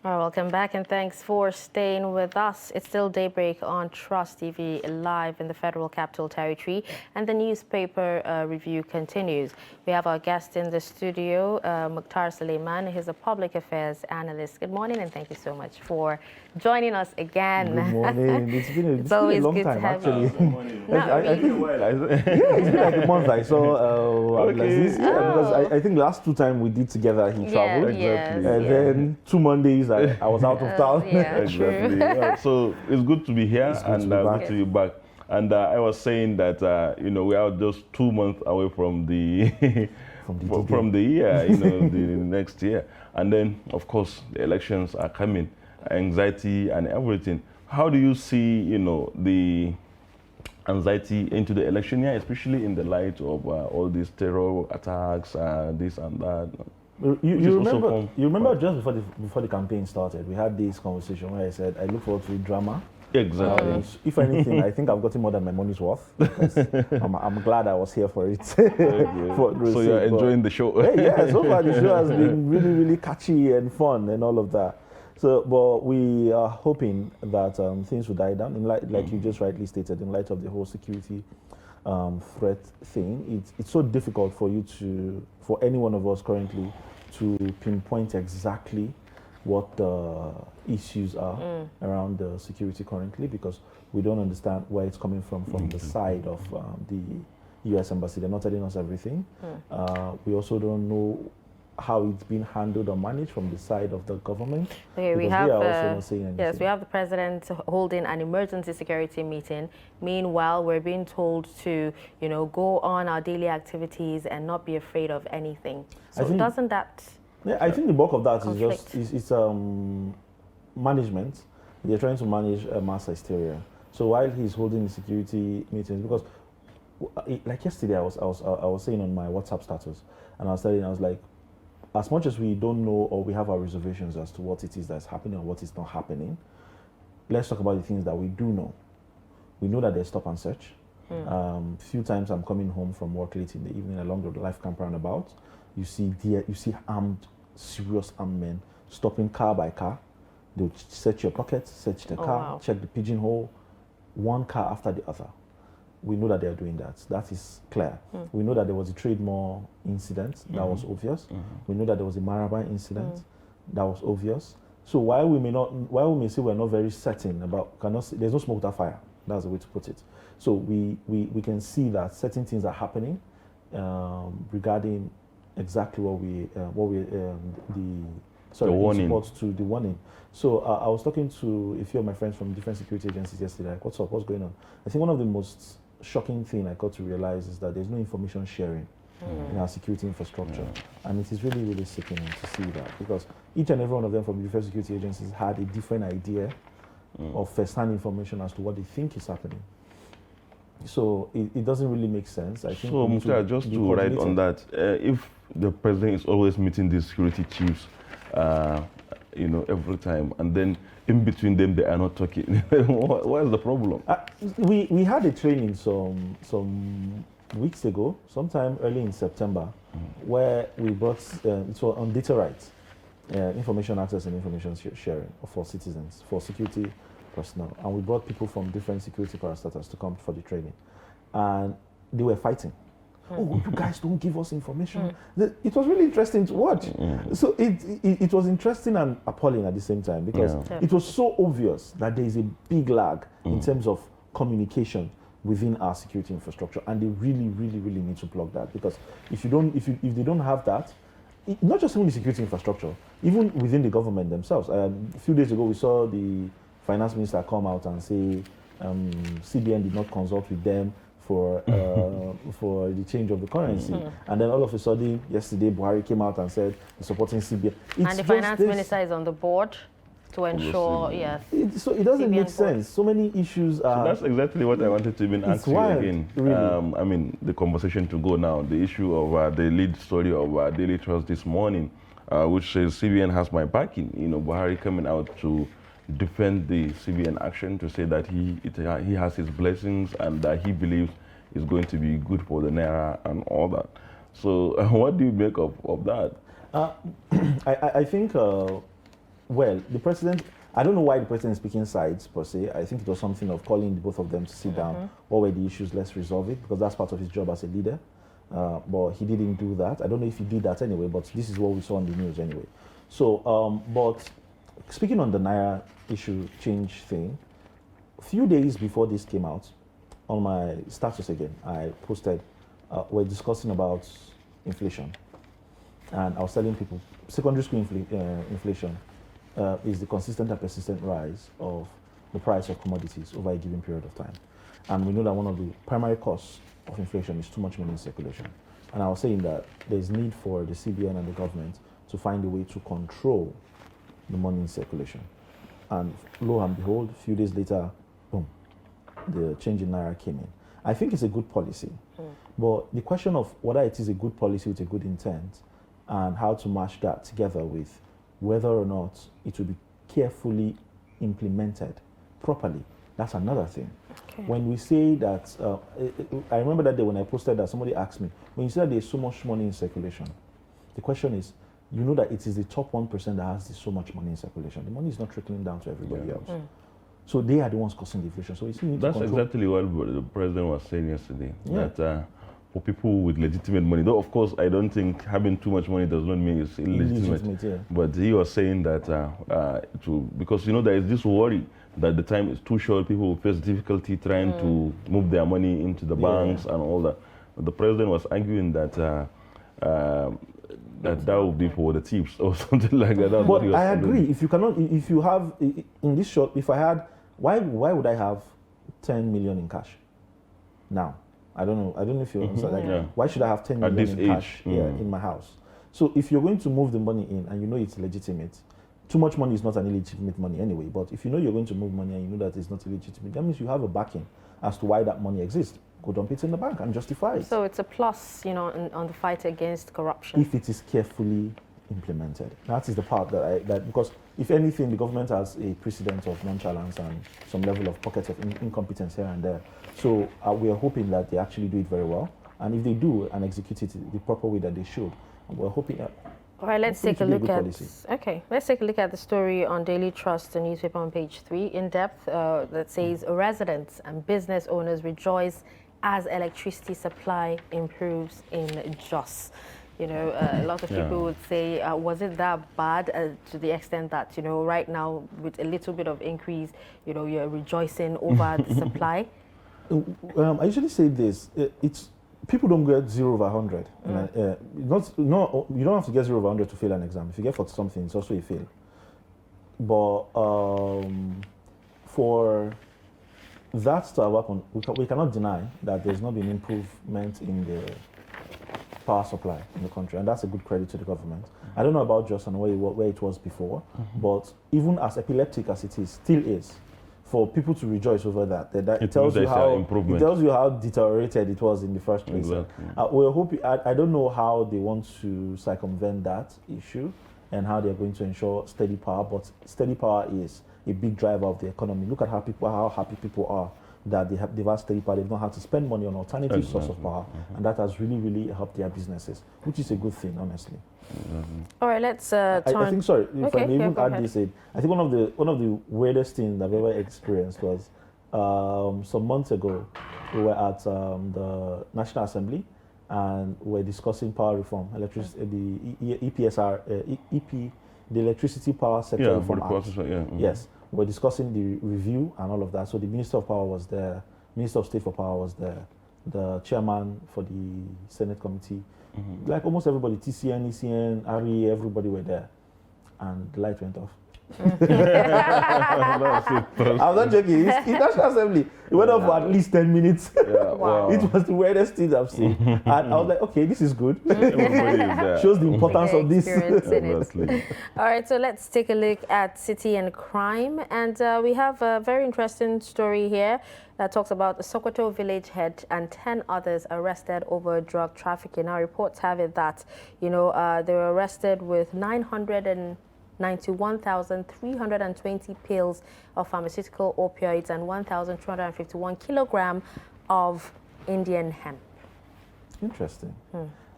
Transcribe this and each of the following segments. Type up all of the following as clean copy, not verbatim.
All right, welcome back and thanks for staying with us. It's still Daybreak on Trust TV live in the Federal Capital Territory, and the newspaper review continues. We have our guest in the studio, Mukhtar Suleiman. He's a public affairs analyst. Good morning and thank you so much for joining us again. Good morning. It's been a long time, actually. Good morning. I think it's been like a month. I saw Abdulaziz, because I think last two times we did together, he traveled. Yes, and then 2 Mondays, I was out of town. Exactly. Yeah, so it's good to be here and good to be back. And I was saying that we are just 2 months away from the from the year, the next year, and then of course the elections are coming, anxiety and everything. How do you see the anxiety into the election year, especially in the light of all these terror attacks, this and that? You remember just before the campaign started, we had this conversation where I said I look forward to drama. Exactly. If anything, I think I've gotten more than my money's worth. I'm glad I was here for it. So you're enjoying the show. Yeah, so far the show has been really, really catchy and fun and all of that. So, but we are hoping that things will die down, in light, like you just rightly stated, in light of the whole security threat thing. It's so difficult for any one of us currently to pinpoint exactly what the issues are around the security currently, because we don't understand where it's coming from the side of the U.S. Embassy. They're not telling us everything. We also don't know how it's been handled or managed from the side of the government. Okay, we have we have the president holding an emergency security meeting. Meanwhile, we're being told to, go on our daily activities and not be afraid of anything. So doesn't that? Yeah, I think the bulk of that is just management. They're trying to manage mass hysteria. So while he's holding the security meetings, because like yesterday, I was saying on my WhatsApp status, and I was like, as much as we don't know or we have our reservations as to what it is that's happening or what is not happening, let's talk about the things that we do know. We know that there's stop and search. Few times I'm coming home from work late in the evening along the Life Camp roundabout. You see serious armed men stopping car by car. They'll search your pockets, search the car, check the pigeonhole, one car after the other. We know that they are doing that. That is clear. We know that there was a Trademore incident that was obvious. We know that there was a Maraba incident that was obvious. So while we may say we're not very certain about, there's no smoke without fire. That's the way to put it. So we can see that certain things are happening regarding exactly the response to the warning. So I was talking to a few of my friends from different security agencies yesterday. Like, what's up? What's going on? I think one of the most shocking thing I got to realize is that there's no information sharing in our security infrastructure. And it is really, really sickening to see that, because each and every one of them from the different security agencies had a different idea of first-hand information as to what they think is happening. So it doesn't really make sense. I think so, Mukhtar, just to write on that, if the president is always meeting the security chiefs, every time, and then in between them they are not talking, what is the problem? We had a training some weeks ago, sometime early in September, where we brought it was on data rights, information access and information sharing for citizens, for security personnel, and we brought people from different security parastatals to come for the training, and they were fighting. Oh, you guys don't give us information. It was really interesting to watch. So it was interesting and appalling at the same time, because it was so obvious that there is a big lag in terms of communication within our security infrastructure, and they really, really, really need to plug that, because if they don't have that, not just even the security infrastructure, even within the government themselves. A few days ago, we saw the finance minister come out and say CBN did not consult with them for the change of the currency. And then all of a sudden, yesterday, Buhari came out and said he's supporting CBN. And the finance minister is on the board to ensure, so it doesn't make sense. So many issues are... So that's exactly what I wanted to even ask you again. Really. The conversation to go now, the issue of the lead story of Daily Trust this morning, which says CBN has my backing. Buhari coming out to defend the CBN action, to say that he has his blessings and that he believes is going to be good for the Naira and all that. So what do you make of that? I think well, the president, I don't know why the president is picking sides per se. I think it was something of calling the both of them to sit down. What were the issues? Let's resolve it, because that's part of his job as a leader. But he didn't do that. I don't know if he did that anyway, but this is what we saw on the news anyway. So, but speaking on the Naira issue change thing, a few days before this came out, on my status again, I posted, we're discussing about inflation. And I was telling people, secondary school inflation is the consistent and persistent rise of the price of commodities over a given period of time. And we know that one of the primary causes of inflation is too much money in circulation. And I was saying that there's need for the CBN and the government to find a way to control the money in circulation. And lo and behold, a few days later, boom, the change in Naira came in. I think it's a good policy. But the question of whether it is a good policy with a good intent and how to match that together with whether or not it will be carefully implemented properly, that's another thing. Okay. When we say that, I remember that day when I posted that, somebody asked me, when you say that there's so much money in circulation, the question is, you know that it is the top 1% that has so much money in circulation. The money is not trickling down to everybody else. So they are the ones causing the inflation. So that's exactly what the president was saying yesterday. That for people with legitimate money, though of course I don't think having too much money does not mean it's illegitimate. But he was saying that because there is this worry that the time is too short, people will face difficulty trying to move their money into the banks and all that. But the president was arguing that that would be for the thieves or something like that. But I agree. If you cannot, if you have in this short, if I had, why would I have 10 million in cash now? I don't know if you understand. Why should I have 10 million in cash in my house? So if you're going to move the money in and you know it's legitimate, too much money is not an illegitimate money anyway. But if you know you're going to move money and you know that it's not illegitimate, that means you have a backing as to why that money exists. Go dump it in the bank and justify it. So it's a plus, on the fight against corruption. If it is carefully implemented. That is the part because if anything, the government has a precedent of nonchalance and some level of pockets of incompetence here and there. So we are hoping that they actually do it very well. And if they do and execute it the proper way that they should, we're hoping that. All right, let's take a look at the story on Daily Trust, the newspaper on page 3, in depth, that says residents and business owners rejoice as electricity supply improves in Jos. A lot of people would say, was it that bad to the extent that, right now with a little bit of increase, you're rejoicing over the supply? I usually say this, people don't get 0 over 100. You don't have to get 0 over 100 to fail an exam. If you get 40 something, it's also a fail. But for that to have happened, we cannot deny that there's not been improvement in the power supply in the country, and that's a good credit to the government. I don't know about Jos and where it was before, but even as epileptic as it is, still is, for people to rejoice over that, it tells you how deteriorated it was in the first place. Exactly. We're hoping. I don't know how they want to circumvent that issue and how they're going to ensure steady power, but steady power is a big driver of the economy. Look at how happy people are that they've had steady power. They've not had to spend money on alternative source of power, and that has really, really helped their businesses, which is a good thing, honestly. All right, let's turn. I think, sorry, if I may even add this in, I think one of the weirdest things I've ever experienced was some months ago, we were at the National Assembly and we're discussing power reform, the Electricity Power Sector Reform Act. Yes. We're discussing the review and all of that. So the Minister of Power was there, Minister of State for Power was there, the chairman for the Senate Committee, like almost everybody, TCN, ECN, RE, everybody were there. And the light went off. I'm not joking. It's National Assembly. It went off for at least 10 minutes. Wow. It was the weirdest thing I've seen. And I was like, okay, this is good. Shows the importance of this. All right, so let's take a look at city and crime. And we have a very interesting story here that talks about the Sokoto village head and 10 others arrested over drug trafficking. Our reports have it that, they were arrested with 991,320 pills of pharmaceutical opioids and 1,251 kilogram of Indian hemp. Interesting.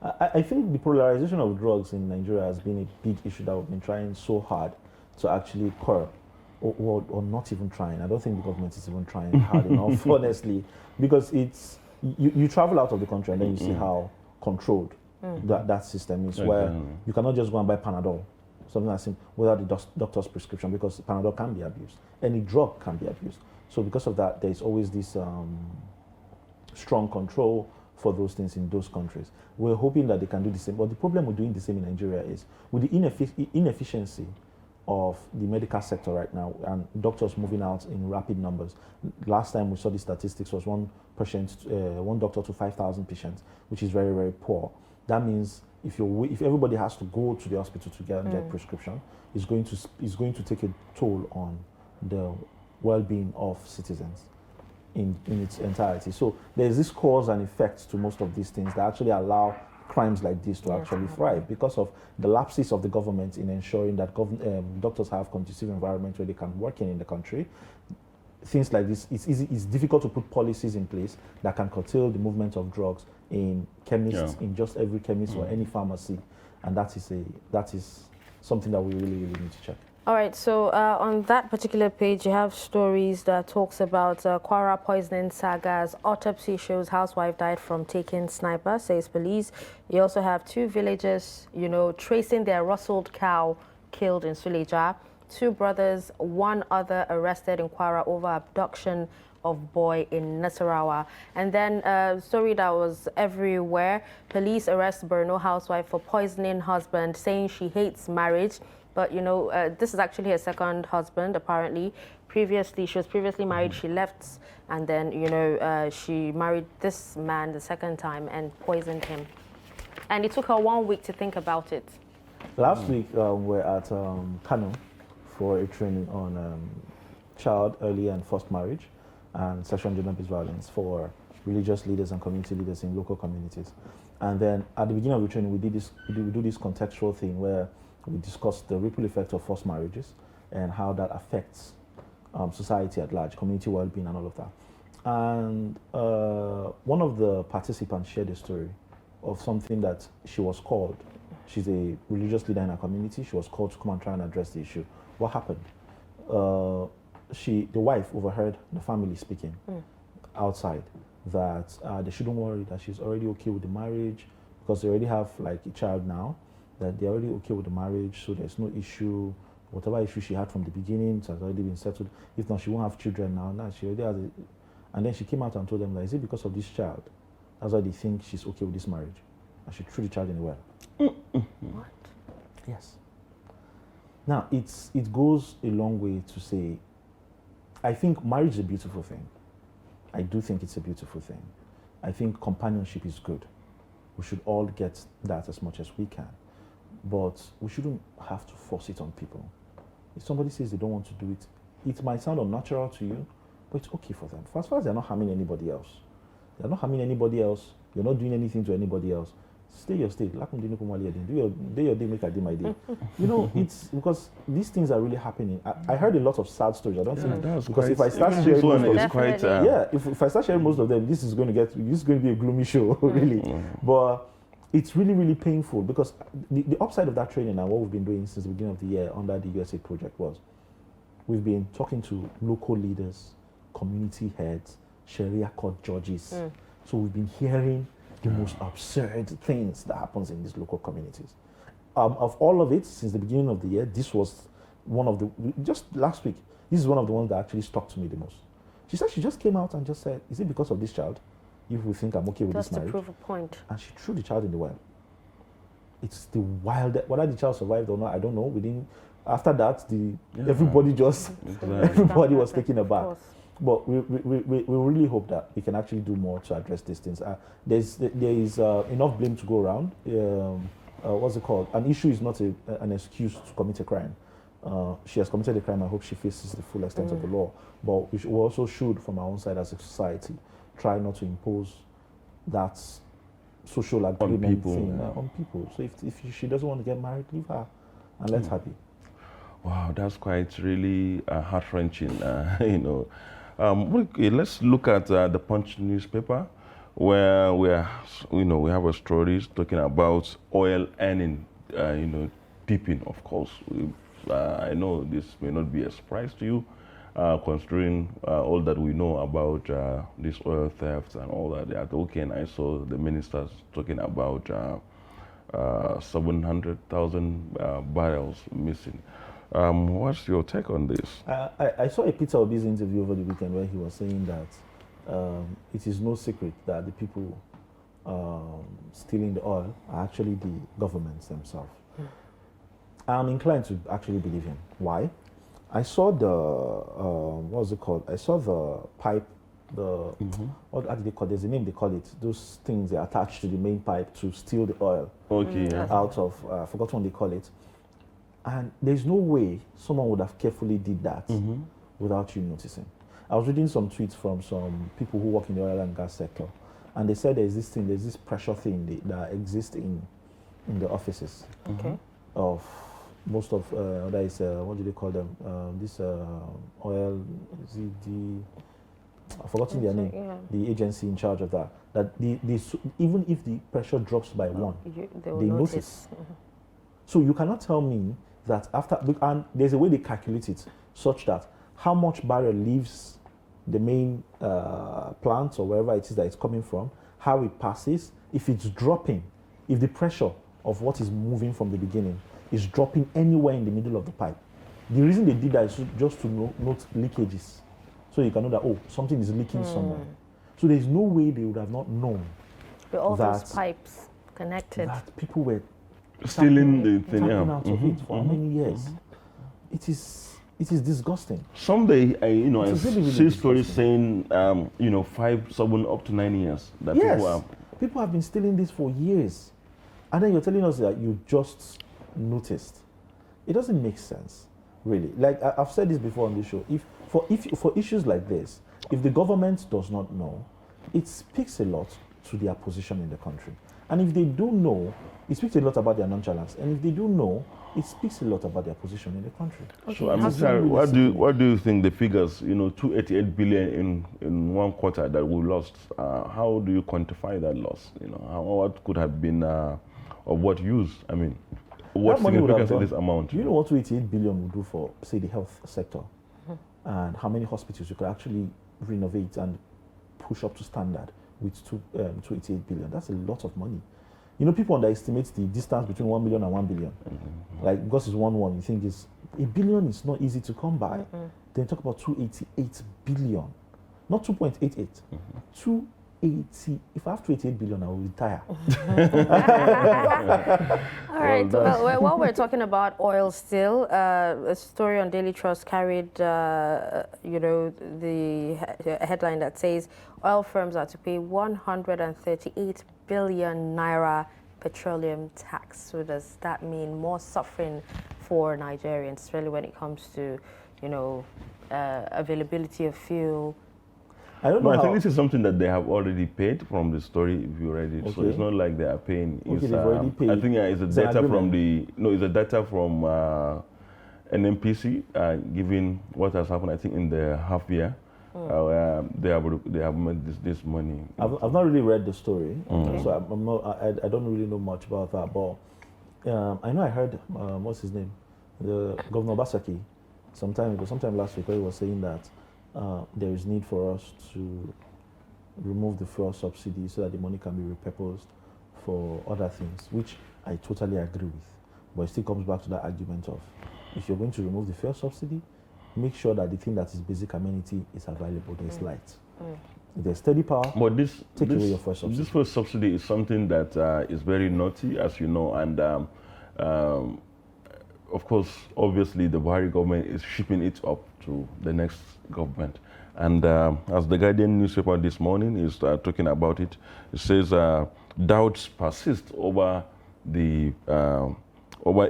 I think the polarization of drugs in Nigeria has been a big issue that we've been trying so hard to actually curb or not even trying. I don't think the government is even trying hard enough, honestly, because it's you travel out of the country and then you see how controlled that system is, where you cannot just go and buy Panadol, something like that, without the doctor's prescription, because Panadol can be abused. Any drug can be abused. So because of that, there's always this strong control for those things in those countries. We're hoping that they can do the same. But the problem with doing the same in Nigeria is with the inefficiency of the medical sector right now, and doctors moving out in rapid numbers. Last time we saw the statistics was one doctor to 5,000 patients, which is very, very poor. That means if everybody has to go to the hospital to get prescription, it's going to take a toll on the well-being of citizens in its entirety. So there's this cause and effect to most of these things that actually allow crimes like this to actually thrive, because of the lapses of the government in ensuring that doctors have conducive environment where they can work in the country. Things like this, it's difficult to put policies in place that can curtail the movement of drugs in chemists, in just every chemist or any pharmacy, and that is something that we really, really need to check. All right, so on that particular page, you have stories that talks about Kwara poisoning sagas. Autopsy shows housewife died from taking sniper, says police. You also have 2 villagers, tracing their rustled cow killed in Suleja. 2 brothers, 1 other arrested in Kwara over abduction of boy in Nasarawa. And then a story that was everywhere. Police arrest Borno housewife for poisoning husband, saying she hates marriage. But, this is actually her second husband, apparently. She was previously married, she left, and then, she married this man the second time and poisoned him. And it took her 1 week to think about it. Last week, we're at Kano for a training on child, early and forced marriage and sexual and gender-based violence for religious leaders and community leaders in local communities. And then at the beginning of the training, we do this contextual thing where we discussed the ripple effect of forced marriages and how that affects society at large, community well-being and all of that. And one of the participants shared a story of something that she was called. She's a religious leader in her community. She was called to come and try and address the issue. What happened? The wife overheard the family speaking outside that they shouldn't worry, that she's already okay with the marriage because they already have like a child now, that they're already okay with the marriage, so there's no issue. Whatever issue she had from the beginning, it has already been settled. If not, she won't have children now. Now she already has it. And then she came out and told them that, is it because of this child? That's why they think she's okay with this marriage. And she threw the child in the well. What? Yes. Now, it goes a long way to say, I think marriage is a beautiful thing. I do think it's a beautiful thing. I think companionship is good. We should all get that as much as we can. But we shouldn't have to force it on people. If somebody says they don't want to do it, it might sound unnatural to you, but it's okay for them. For as far as they're not harming anybody else. They're not harming anybody else. You're not doing anything to anybody else. Stay your state. Do your day, make a day my day. It's because these things are really happening. I heard a lot of sad stories. I don't think because if I start sharing if I start sharing most of them, this is going to be a gloomy show, really. But it's really, really painful because the upside of that training and what we've been doing since the beginning of the year under the USA project was we've been talking to local leaders, community heads, Sharia court judges. So we've been hearing the most absurd things that happens in these local communities. Of all of it, since the beginning of the year, this was one of the, just last week, this is one of the ones that actually stuck to me the most. She said she just came out and just said, is it because of this child? If we think I'm okay with this marriage. Just to prove a point. And she threw the child in the well. It's the wild, whether the child survived or not, I don't know. After that, everybody was taken aback. But we really hope that we can actually do more to address these things. There is enough blame to go around. What's it called? An issue is not an excuse to commit a crime. She has committed a crime. I hope she faces the full extent of the law. But we also should, from our own side as a society, try not to impose that social agreement on people. So if she doesn't want to get married, leave her and let her be. Wow, that's quite really heart-wrenching. Okay, let's look at the Punch newspaper, where we have a story talking about oil earning, dipping. Of course, we've I know this may not be a surprise to you, considering all that we know about this oil theft and all that. At the weekend, I saw the ministers talking about 700,000 barrels missing. What's your take on this? I saw a Peter Obi's interview over the weekend where he was saying that it is no secret that the people stealing the oil are actually the governments themselves. I'm inclined to actually believe him. Why? I saw the, what was it called? I saw the pipe, what do they call it? There's a name they call it. Those things they attach to the main pipe to steal the oil out of, I forgot what they call it. And there's no way someone would have carefully did that without you noticing. I was reading some tweets from some people who work in the oil and gas sector, and they said there's this pressure thing that exists in the offices of most of that is what do they call them? This oil, is it I've forgotten their name. Yeah. The agency in charge of that. That even if the pressure drops by one, they notice. So you cannot tell me that after, and there's a way they calculate it such that how much barrel leaves the main plant or wherever it is that it's coming from, how it passes, if it's dropping, if the pressure of what is moving from the beginning is dropping anywhere in the middle of the pipe. The reason they did that is just to note leakages. So you can know that, oh, something is leaking somewhere. So there's no way they would have not known with all those pipes connected. That people were stealing the thing out of it for how many years? It is disgusting. Someday, I really see stories saying, 5, 7, up to 9 years. That people have been stealing this for years. And then you're telling us that you just noticed. It doesn't make sense, really. Like I've said this before on this show. If for issues like this, if the government does not know, it speaks a lot to their position in the country. And if they do know, it speaks a lot about their nonchalance. And if they do know, it speaks a lot about their position in the country. Okay. So, what do you think the figures, 288 billion in 1 quarter that we lost, how do you quantify that loss? What could have been, of what use? I mean, what significance in this amount? Do you know what 288 billion would do for, say, the health sector? And how many hospitals you could actually renovate and push up to standard with 288 billion? That's a lot of money. People underestimate the distance between 1 million and 1 billion. Like, because it's 1, you think it's a billion is not easy to come by. Then talk about 288 billion, not 2.88, 280. If I have 288 billion, I will retire. All right. Well, while we're talking about oil still, a story on Daily Trust carried, the headline that says oil firms are to pay 138 billion naira petroleum tax. So does that mean more suffering for Nigerians, especially when it comes to, availability of fuel? I don't know. I think this is something that they have already paid from the story, if you read it. Okay. So it's not like they are paying. They've already paid. I think it's a data from it's a data from NMPC giving what has happened, I think, in the half year. They have made this money. I've not really read the story, so I don't really know much about that. But I know I heard what's his name, the Governor Basaki, sometime last week, where he was saying that there is need for us to remove the fuel subsidy so that the money can be repurposed for other things, which I totally agree with. But it still comes back to that argument of, if you're going to remove the fuel subsidy, make sure that the thing that is basic amenity is available. There's light. If there's steady power, but take away your fuel subsidy. This fuel subsidy is something that is very naughty, as you know, and of course, obviously, the Buhari government is shipping it up to the next government. And as the Guardian newspaper this morning is talking about it, it says doubts persist over the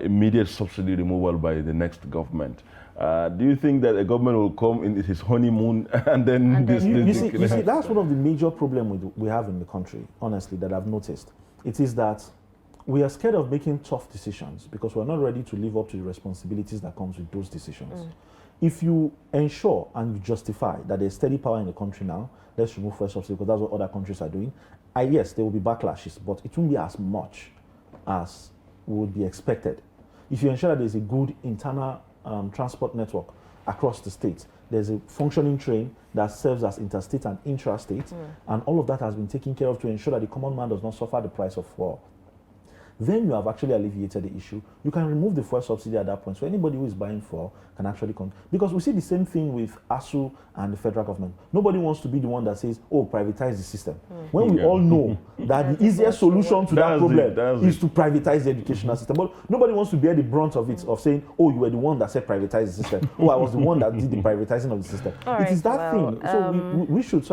immediate subsidy removal by the next government. Do you think that a government will come in his honeymoon and then you see, that's one of the major problems we have in the country, honestly, that I've noticed. It is that we are scared of making tough decisions because we're not ready to live up to the responsibilities that comes with those decisions. If you ensure and you justify that there's steady power in the country now, let's remove fuel subsidy because that's what other countries are doing. Yes, there will be backlashes, but it won't be as much as would be expected. if you ensure that there's a good internal transport network across the state, there's a functioning train that serves as interstate and intrastate, and all of that has been taken care of to ensure that the common man does not suffer the price of fuel. Then you have actually alleviated the issue. You can remove the fuel subsidy at that point. So anybody who is buying fuel can actually come. Because we see the same thing with ASU and the federal government. Nobody wants to be the one that says, oh, privatize the system. When we all know that the easiest solution to that problem is to privatize the educational system. But nobody wants to bear the brunt of it, of saying, oh, you were the one that said privatize the system. Oh, I was the one that did the privatizing of the system. It is that thing. So we should,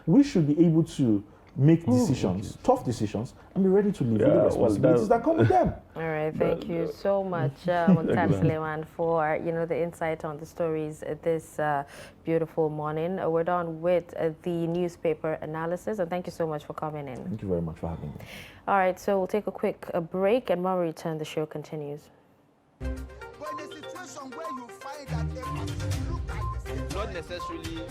we should be able to make decisions, tough decisions, and be ready to live with the responsibilities that come with them. All right, thank you so much, Mukhtar Suleiman, for the insight on the stories this beautiful morning. We're done with the newspaper analysis, and thank you so much for coming in. Thank you very much for having me. All right, so we'll take a quick break, and when we return, the show continues. But in a situation where you find that not necessarily